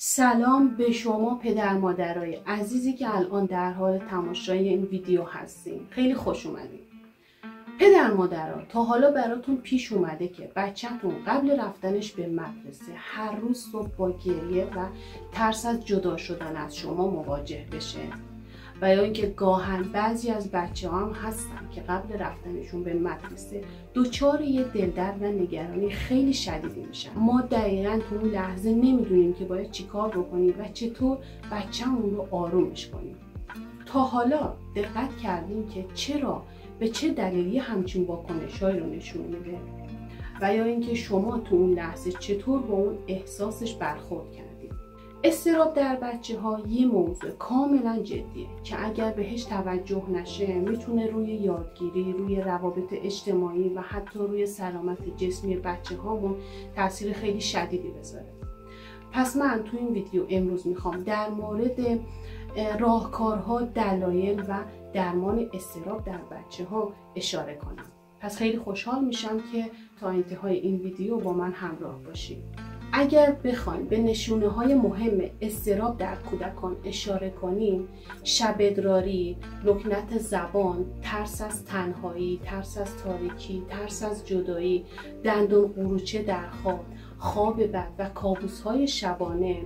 سلام به شما پدر مادرای عزیزی که الان در حال تماشای این ویدیو هستین. خیلی خوش اومدین. پدر مادرها، تا حالا براتون پیش اومده که بچه‌تون قبل رفتنش به مدرسه هر روز صبح با گریه و ترس از جدا شدن از شما مواجه بشه؟ و یا اینکه گاهن بعضی از بچه‌ها هم هستن که قبل رفتنشون به مدرسه دچار یه دلدرد و نگرانی خیلی شدیدی میشن. ما دقیقاً تو اون لحظه نمیدونیم که باید چیکار بکنیم و چطور بچه‌مون رو آرومش کنیم. تا حالا دقت کردیم که چرا به چه دلیلی همچین واکنش‌هایی رو نشون میده؟ و یا اینکه شما تو اون لحظه چطور با اون احساسش برخورد کردید؟ اضطراب در بچه‌ها یه موضوع کاملا جدیه که اگر بهش توجه نشه میتونه روی یادگیری، روی روابط اجتماعی و حتی روی سلامت جسمی بچه‌هامون تاثیر خیلی شدیدی بذاره. پس من تو این ویدیو امروز میخوام در مورد راهکارها، دلایل و درمان اضطراب در بچه‌ها اشاره کنم. پس خیلی خوشحال میشم که تا انتهای این ویدیو با من همراه باشید. اگر بخوایم به نشونه‌های مهم اضطراب در کودکان اشاره کنیم، شب ادراری، لکنت زبان، ترس از تنهایی، ترس از تاریکی، ترس از جدایی، دندون قروچه در خواب، خواب بد و کابوس‌های شبانه،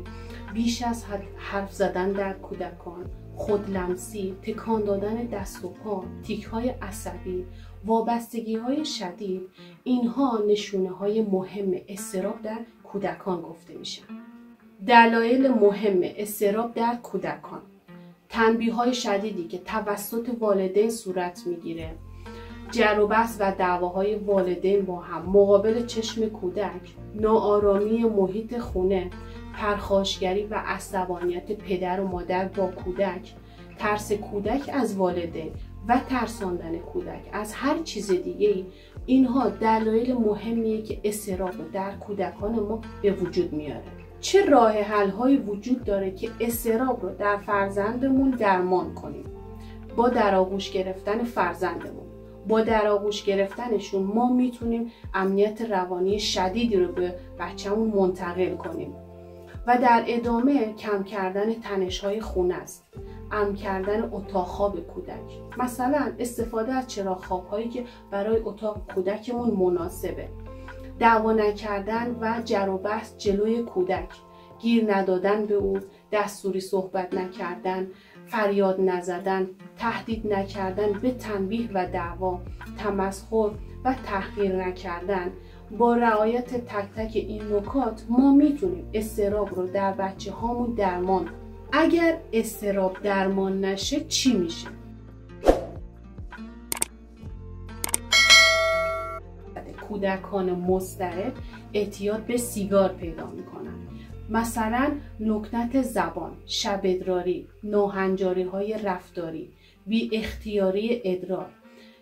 بیش از حد حرف زدن در کودکان، خودلمسی، تکان دادن دست و پا، تیک‌های عصبی، وابستگی‌های شدید، اینها نشونه‌های مهم اضطراب در کودکان گفته میشن. دلایل مهم اضطراب در کودکان: تنبیه‌های شدیدی که توسط والدین صورت میگیره، جر و بحث و دعواهای والدین با هم مقابل چشم کودک، ناآرامی محیط خونه، پرخاشگری و عصبانیت پدر و مادر با کودک، ترس کودک از والدین و ترساندن کودک از هر چیز دیگه‌ای، اینها دلایل مهمیه که اضطراب رو در کودکان ما به وجود میاره. چه راه حل‌هایی وجود داره که اضطراب رو در فرزندمون درمان کنیم؟ با در آغوش گرفتن فرزندمون، با در آغوش گرفتنشون ما میتونیم امنیت روانی شدیدی رو به بچه‌مون منتقل کنیم. و در ادامه کم کردن تنش‌های خونه است، امن کردن اتاق خواب کودک، مثلا استفاده از چراغ خواب‌هایی که برای اتاق کودکمون مناسبه، دعوا نکردن و جر و بحث جلوی کودک، گیر ندادن به او، دستوری صحبت نکردن، فریاد نزدن، تهدید نکردن به تنبیه و دعوا، تمسخر و تحقیر نکردن. با رعایت تک تک این نکات ما میتونیم اضطراب رو در بچه هامون درمان کنیم. اگر اضطراب درمان نشه چی میشه؟ کودکان مضطرب اعتیاد به سیگار پیدا میکنن، مثلا لکنت زبان، شب ادراری، ناهنجاری های رفتاری، بی اختیاری ادرار،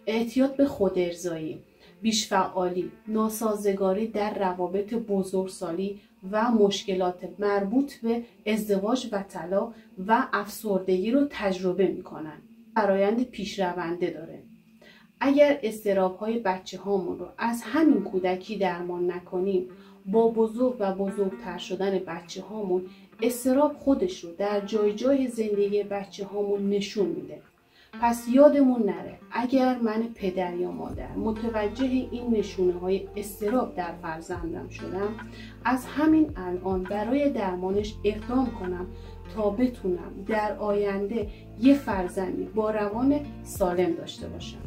اعتیاد به خودارضایی، بیش‌فعالی، ناسازگاری در روابط بزرگسالی و مشکلات مربوط به ازدواج و طلاق و افسردگی رو تجربه میکنن. فرایند پیشرونده داره. اگر اضطراب‌های بچه‌هامون رو از همین کودکی درمان نکنیم، با بزرگ و بزرگتر شدن بچه‌هامون اضطراب خودش رو در جای جای زندگی بچه‌هامون نشون میده. پس یادمون نره اگر من پدر یا مادر متوجه این نشونه‌های اضطراب در فرزندم شدم، از همین الان برای درمانش اقدام کنم تا بتونم در آینده یه فرزندی با روان سالم داشته باشم.